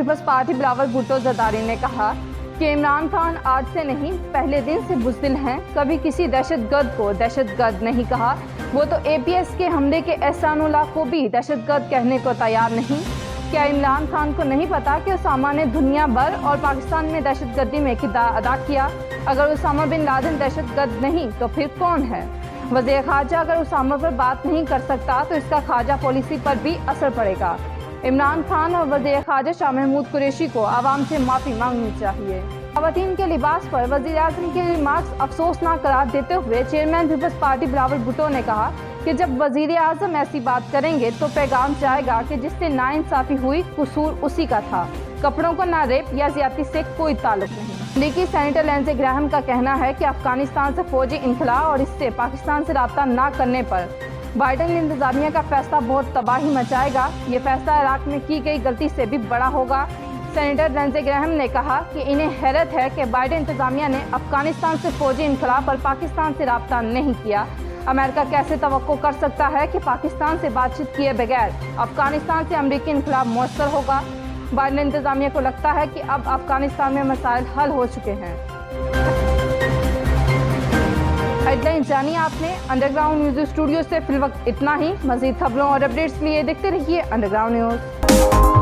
Peoples Party Bilawal Bhutto Zardari نے کہا کہ عمران خان آج سے نہیں پہلے دن سے بزدل ہیں، کبھی کسی دہشت گرد کو دہشت گرد نہیں کہا، وہ تو اے پی ایس کے حملے کے احسان اللہ کو بھی دہشت گرد کہنے کو تیار نہیں۔ کیا عمران خان کو نہیں پتا کہ اسامہ نے دنیا بھر اور پاکستان میں دہشت گردی میں کردار ادا کیا؟ اگر اسامہ بن لادن دہشت گرد نہیں تو پھر کون ہے؟ وزیر خارجہ اگر اسامہ پر بات نہیں کر سکتا تو اس کا خارجہ پالیسی پر بھی اثر پڑے گا۔ عمران خان اور وزیر خارجہ شاہ محمود قریشی کو عوام سے معافی مانگنی چاہیے۔ خواتین کے لباس پر وزیر اعظم کے ریمارکس افسوسناک قرار دیتے ہوئے چیئرمین پیپلز پارٹی بلاول بھٹو نے کہا کہ جب وزیر اعظم ایسی بات کریں گے تو پیغام جائے گا کہ جس سے ناانصافی ہوئی قصور اسی کا تھا، کپڑوں کو نہ ریپ یا زیادتی سے کوئی تعلق نہیں۔ امریکی سینیٹر لینزے گراہم کا کہنا ہے کہ افغانستان سے فوجی انخلاء اور اس سے پاکستان سے رابطہ نہ کرنے پر بائیڈن انتظامیہ کا فیصلہ بہت تباہی مچائے گا، یہ فیصلہ عراق میں کی گئی غلطی سے بھی بڑا ہوگا۔ سینیٹر لینزے گراہم نے کہا کہ انہیں حیرت ہے کہ بائیڈن انتظامیہ نے افغانستان سے فوجی انخلاء پر پاکستان سے رابطہ نہیں کیا۔ امریکہ کیسے توقع کر سکتا ہے کہ پاکستان سے بات چیت کیے بغیر افغانستان سے امریکی انخلاء مؤثر ہوگا؟ بائیڈن انتظامیہ کو لگتا ہے کہ اب افغانستان میں مسائل حل ہو چکے ہیں۔ ہیڈ لائن جانی آپ نے۔ انڈر گراؤنڈ نیوز اسٹوڈیو سے فی الوقت اتنا ہی۔ مزید خبروں اور اپڈیٹس کے لیے دیکھتے رہیے انڈر گراؤنڈ نیوز۔